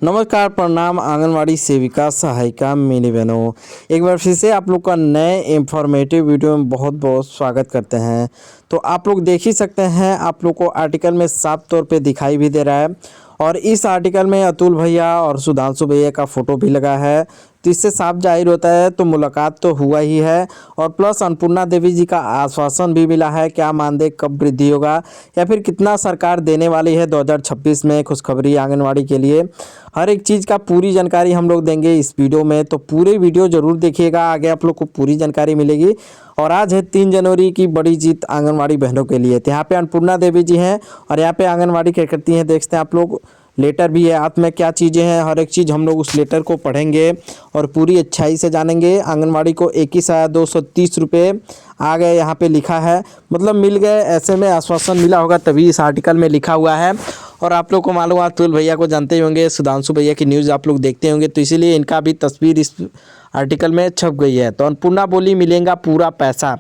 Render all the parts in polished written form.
नमस्कार, प्रणाम आंगनवाड़ी सेविका सहायिका मेरी बहनों। एक बार फिर से आप लोग का नए इंफॉर्मेटिव वीडियो में बहुत बहुत स्वागत करते हैं। तो आप लोग देख ही सकते हैं, आप लोग को आर्टिकल में साफ तौर पे दिखाई भी दे रहा है और इस आर्टिकल में अतुल भैया और सुधांशु भैया का फ़ोटो भी लगा है। तो इससे साफ जाहिर होता है तो मुलाकात तो हुआ ही है और प्लस अन्नपूर्णा देवी जी का आश्वासन भी मिला है। क्या मानदेय कब वृद्धि होगा या फिर कितना सरकार देने वाली है 2026 में खुशखबरी आंगनवाड़ी के लिए, हर एक चीज़ का पूरी जानकारी हम लोग देंगे इस वीडियो में। तो पूरे वीडियो ज़रूर देखिएगा, आगे आप लोग को पूरी जानकारी मिलेगी। और आज है 3 जनवरी की बड़ी जीत आंगनवाड़ी बहनों के लिए। तो यहाँ पे अन्नपूर्णा देवी जी हैं और यहाँ पे आंगनवाड़ी कार्यकर्ती हैं, देखते हैं आप लोग। लेटर भी है हाथ में, क्या चीज़ें हैं हर एक चीज़ हम लोग उस लेटर को पढ़ेंगे और पूरी अच्छाई से जानेंगे। आंगनवाड़ी को 21,230 रुपये आ गए, यहाँ पे लिखा है, मतलब मिल गए। ऐसे में आश्वासन मिला होगा तभी इस आर्टिकल में लिखा हुआ है। और आप लोग को मालूम है, अतुल भैया को जानते ही होंगे, सुधांशु भैया की न्यूज़ आप लोग देखते होंगे, तो इसीलिए इनका भी तस्वीर इस आर्टिकल में छप गई है। तो अन्नपूर्णा बोली मिलेगा पूरा पैसा।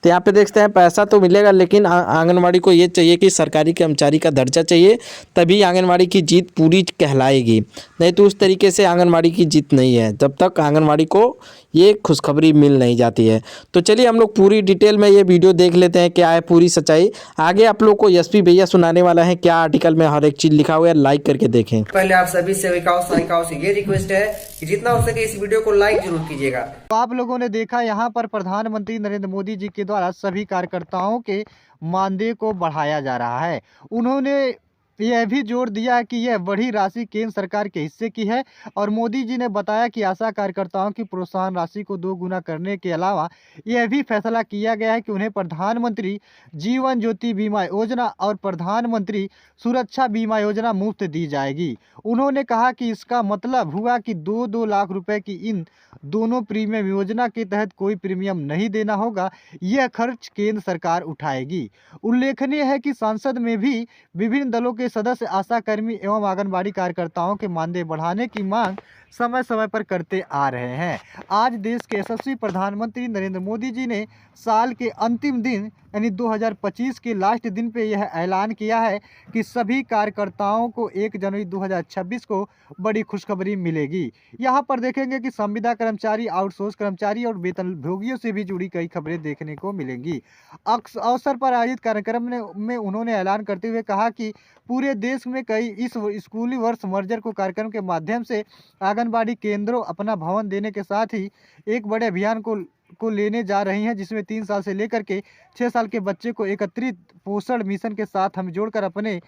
तो यहाँ पे देखते हैं पैसा तो मिलेगा, लेकिन आंगनवाड़ी को ये चाहिए कि सरकारी कर्मचारी का दर्जा चाहिए, तभी आंगनवाड़ी की जीत पूरी कहलाएगी। नहीं तो उस तरीके से आंगनवाड़ी की जीत नहीं है, जब तक आंगनवाड़ी को ये खुशखबरी मिल नहीं जाती है। तो चलिए हम लोग पूरी डिटेल में ये वीडियो देख लेते हैं, क्या है पूरी सच्चाई। आगे आप लोग को एसपी भैया सुनाने वाला है क्या आर्टिकल में हर एक चीज़ लिखा हुआ है, लाइक करके देखें। पहले आप सभी सेविकाओं सहायिकाओं से ये रिक्वेस्ट है कि जितना हो सके इस वीडियो को लाइक जरूर कीजिएगा। तो आप लोगों ने देखा यहाँ पर प्रधानमंत्री नरेंद्र मोदी जी के द्वारा सभी कार्यकर्ताओं के मानदेय को बढ़ाया जा रहा है। उन्होंने यह भी जोर दिया कि यह बड़ी राशि केंद्र सरकार के हिस्से की है और मोदी जी ने बताया कि आशा कार्यकर्ताओं की प्रोत्साहन राशि को 2 गुना करने के अलावा यह भी फैसला किया गया है कि उन्हें प्रधानमंत्री जीवन ज्योति बीमा योजना और प्रधानमंत्री सुरक्षा बीमा योजना मुफ्त दी जाएगी। उन्होंने कहा कि इसका मतलब हुआ कि 2-2 लाख रुपए की इन दोनों प्रीमियम योजना के तहत कोई प्रीमियम नहीं देना होगा, यह खर्च केंद्र सरकार उठाएगी। उल्लेखनीय है कि संसद में भी विभिन्न दलों के सदस्य आशा कर्मी एवं आंगनबाड़ी कार्यकर्ताओं के मानदेय बढ़ाने की मांग समय समय पर करते आ रहे हैं। आज देश के यशस्वी प्रधानमंत्री नरेंद्र मोदी जी ने साल के अंतिम दिन यानी 2025 के लास्ट दिन पे यह ऐलान किया है कि सभी कार्यकर्ताओं को 1 जनवरी 2026 को बड़ी खुशखबरी मिलेगी। यहाँ पर देखेंगे कि संविदा कर्मचारी, आउटसोर्स कर्मचारी और वेतनभोगियों से भी जुड़ी कई खबरें देखने को मिलेंगी। अवसर पर आयोजित कार्यक्रम में उन्होंने ऐलान करते हुए कहा कि पूरे देश में कई इस स्कूली वर्ष मर्जर को कार्यक्रम के माध्यम से आंगनबाड़ी केंद्रों अपना भवन देने के साथ ही एक बड़े अभियान को लेने जा रही हैं, जिसमें 3 साल से लेकर के 6 साल के बच्चे को एकत्रित पोषण मिशन के साथ हम जोड़कर अपने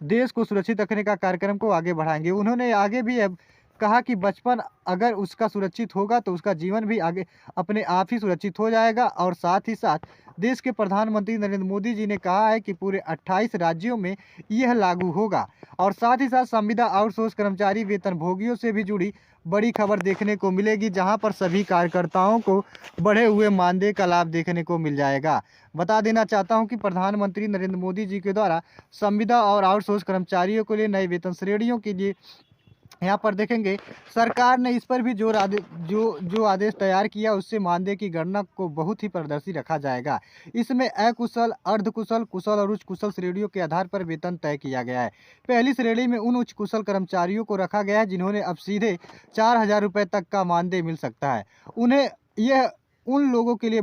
देश को सुरक्षित रखने का कार्यक्रम को आगे बढ़ाएंगे। उन्होंने आगे भी कहा कि बचपन अगर उसका सुरक्षित होगा तो उसका जीवन भी आगे अपने आप ही सुरक्षित हो जाएगा। और साथ ही साथ देश के प्रधानमंत्री नरेंद्र मोदी जी ने कहा है कि पूरे 28 राज्यों में यह लागू होगा। और साथ ही साथ संविदा, आउटसोर्स कर्मचारी, वेतनभोगियों से भी जुड़ी बड़ी खबर देखने को मिलेगी, जहां पर सभी कार्यकर्ताओं को बढ़े हुए मानदेय का लाभ देखने को मिल जाएगा। बता देना चाहता हूं कि प्रधानमंत्री नरेंद्र मोदी जी के द्वारा संविदा और आउटसोर्स कर्मचारियों के लिए नई वेतन श्रेणियों के लिए यहाँ पर देखेंगे सरकार ने इस पर भी जो आदेश तैयार किया, उससे मानदेय की गणना को बहुत ही पारदर्शी रखा जाएगा। इसमें अकुशल, अर्धकुशल, कुशल और उच्च कुशल श्रेणियों के आधार पर वेतन तय किया गया है। पहली श्रेणी में उन उच्च कुशल कर्मचारियों को रखा गया है जिन्होंने अब सीधे 4,000 रुपये तक का मानदेय मिल सकता है। उन्हें यह उन लोगों के लिए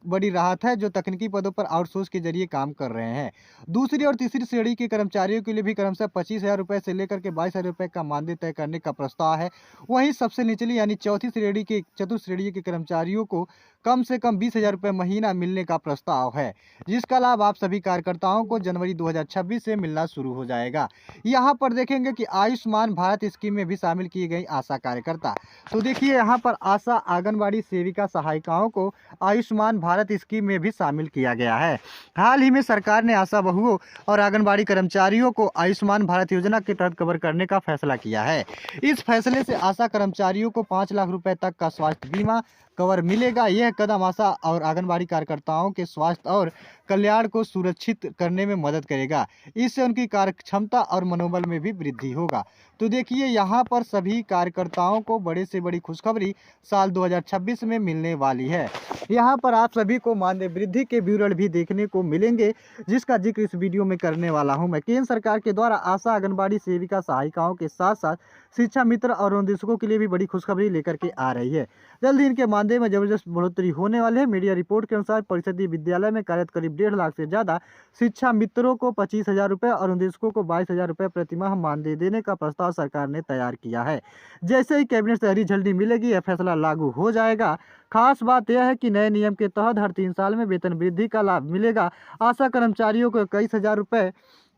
बड़ी राहत है जो तकनीकी पदों पर आउटसोर्स के जरिए काम कर रहे हैं। दूसरी और तीसरी श्रेणी के कर्मचारियों के लिए भी क्रमशः 25,000 रुपये से लेकर के 22,000 रुपये का मानदेय तय करने का प्रस्ताव है। वहीं सबसे निचली यानी चौथी श्रेणी के चतुर्थ श्रेणी के कर्मचारियों को कम से कम 20,000 रुपये महीना मिलने का प्रस्ताव है, जिसका लाभ आप सभी कार्यकर्ताओं को जनवरी 2026 से मिलना शुरू हो जाएगा। यहाँ पर देखेंगे कि आयुष्मान भारत स्कीम में भी शामिल की गई आशा कार्यकर्ता। तो देखिए यहाँ पर आशा आंगनबाड़ी सेविका सहायिकाओं को आयुष्मान भारत स्कीम में भी शामिल किया गया है। हाल ही में सरकार ने आशा बहुओं और आंगनबाड़ी कर्मचारियों को आयुष्मान भारत योजना के तहत कवर करने का फैसला किया है। इस फैसले से आशा कर्मचारियों को 5 लाख रुपए तक का स्वास्थ्य बीमा कवर मिलेगा। यह कदम आशा और आंगनबाड़ी कार्यकर्ताओं के स्वास्थ्य और कल्याण को सुरक्षित करने में मदद करेगा। इससे उनकी कार्य क्षमता और मनोबल में भी वृद्धि होगा। तो देखिए यहाँ पर सभी कार्यकर्ताओं को बड़े से बड़ी खुशखबरी साल 2026 में मिलने वाली है। यहाँ पर आप सभी को मानदेय वृद्धि के विवरण भी देखने को मिलेंगे, जिसका जिक्र इस वीडियो में करने वाला हूँ मैं। केंद्र सरकार के द्वारा आशा, आंगनबाड़ी सेविका, सहायिकाओं के साथ साथ शिक्षा मित्र और अनुदेशकों के लिए भी बड़ी खुशखबरी लेकर के आ रही है। जल्द ही इनके मानदेय में जबरदस्त बढ़ोतरी होने वाली है। मीडिया रिपोर्ट के अनुसार परिषदीय विद्यालय में कार्यरत करीब 1.5 लाख से ज़्यादा शिक्षा मित्रों को 25,000 रुपये और अनुदेशकों को 22,000 रुपये प्रतिमाह मानदेय देने का प्रस्ताव सरकार ने तैयार किया है। जैसे ही कैबिनेट से हरी झंडी मिलेगी, यह फैसला लागू हो जाएगा। खास बात यह है कि नए नियम के तहत हर 3 साल में वेतन वृद्धि का लाभ मिलेगा। आशा कर्मचारियों को 21,000 रुपये,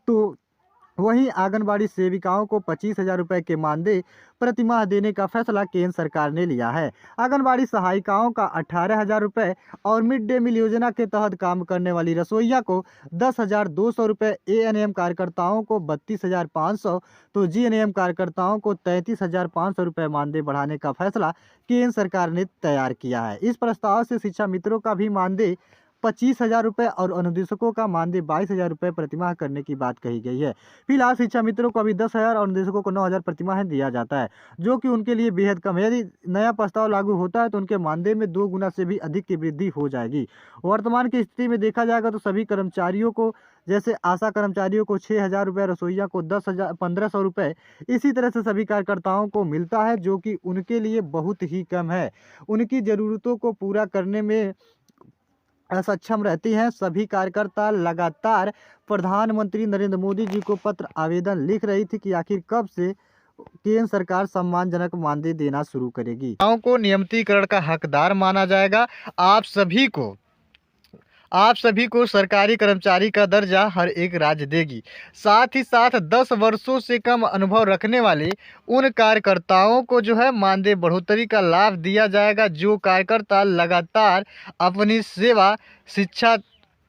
तो वहीं आंगनबाड़ी सेविकाओं को 25,000 रुपये के मानदेय प्रतिमाह देने का फैसला केंद्र सरकार ने लिया है। आंगनबाड़ी सहायिकाओं का 18,000 रुपये और मिड डे मील योजना के तहत काम करने वाली रसोइया को 10,200 रुपये, एएनएम कार्यकर्ताओं को 32,500, तो जीएनएम कार्यकर्ताओं को 33,500 रुपये मानदेय बढ़ाने का फैसला केंद्र सरकार ने तैयार किया है। इस प्रस्ताव से शिक्षा मित्रों का भी मानदेय 25,000 रुपये और अनुदेशकों का मानदेय 22,000 रुपये प्रतिमाह करने की बात कही गई है। फिलहाल शिक्षा मित्रों को अभी 10,000 और अनुदेशकों को 9,000 प्रतिमाह दिया जाता है, जो कि उनके लिए बेहद कम है। यदि नया प्रस्ताव लागू होता है तो उनके मानदेय में 2 गुना से भी अधिक की वृद्धि हो जाएगी। वर्तमान की स्थिति में देखा जाएगा तो सभी कर्मचारियों को, जैसे आशा कर्मचारियों को 6,000 रुपये, रसोइया को 15,000 रुपये, इसी तरह से सभी कार्यकर्ताओं को मिलता है, जो कि उनके लिए बहुत ही कम है। उनकी ज़रूरतों को पूरा करने में असक्षम रहती हैं। सभी कार्यकर्ता लगातार प्रधानमंत्री नरेंद्र मोदी जी को पत्र आवेदन लिख रही थी कि आखिर कब से केंद्र सरकार सम्मानजनक मानदेय देना शुरू करेगी। को नियमितीकरण का हकदार माना जाएगा। आप सभी को सरकारी कर्मचारी का दर्जा हर एक राज्य देगी। साथ ही साथ 10 वर्षों से कम अनुभव रखने वाले उन कार्यकर्ताओं को जो है मानदेय बढ़ोतरी का लाभ दिया जाएगा, जो कार्यकर्ता लगातार अपनी सेवा शिक्षा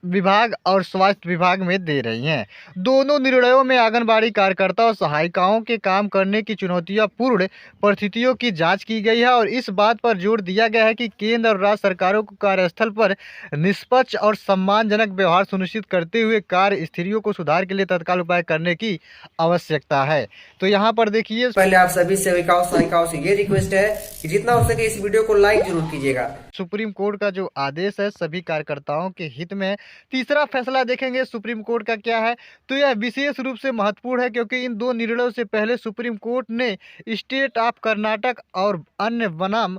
विभाग और स्वास्थ्य विभाग में दे रही हैं। दोनों निर्णयों में आंगनबाड़ी कार्यकर्ता और सहायिकाओं के काम करने की चुनौतियापूर्ण परिस्थितियों की जांच की गई है और इस बात पर जोर दिया गया है कि केंद्र और राज्य सरकारों को कार्यस्थल पर निष्पक्ष और सम्मानजनक व्यवहार सुनिश्चित करते हुए कार्य स्थितियों को सुधार के लिए तत्काल उपाय करने की आवश्यकता है। तो यहाँ पर देखिए, पहले आप सभी सेविकाओं सहायिकाओं से ये रिक्वेस्ट है कि जितना हो सके इस वीडियो को लाइक जरूर कीजिएगा। सुप्रीम कोर्ट का जो आदेश है सभी कार्यकर्ताओं के हित में। तीसरा फैसला देखेंगे सुप्रीम कोर्ट का क्या है, तो यह विशेष रूप से महत्वपूर्ण है क्योंकि इन 2 निर्णयों से पहले सुप्रीम कोर्ट ने स्टेट ऑफ कर्नाटक और अन्य बनाम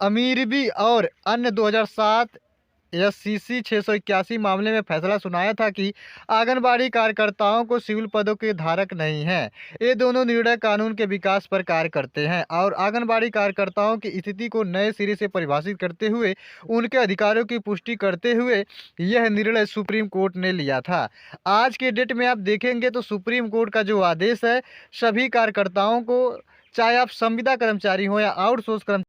अमीरबी और अन्य 2007 SCC 681 मामले में फैसला सुनाया था कि आंगनबाड़ी कार्यकर्ताओं को सिविल पदों के धारक नहीं हैं। ये दोनों निर्णय कानून के विकास पर कार्य करते हैं और आंगनबाड़ी कार्यकर्ताओं की स्थिति को नए सिरे से परिभाषित करते हुए उनके अधिकारों की पुष्टि करते हुए यह निर्णय सुप्रीम कोर्ट ने लिया था। आज के डेट में आप देखेंगे तो सुप्रीम कोर्ट का जो आदेश है, सभी कार्यकर्ताओं को, चाहे आप संविदा कर्मचारी हो या आउटसोर्स कर्मचारी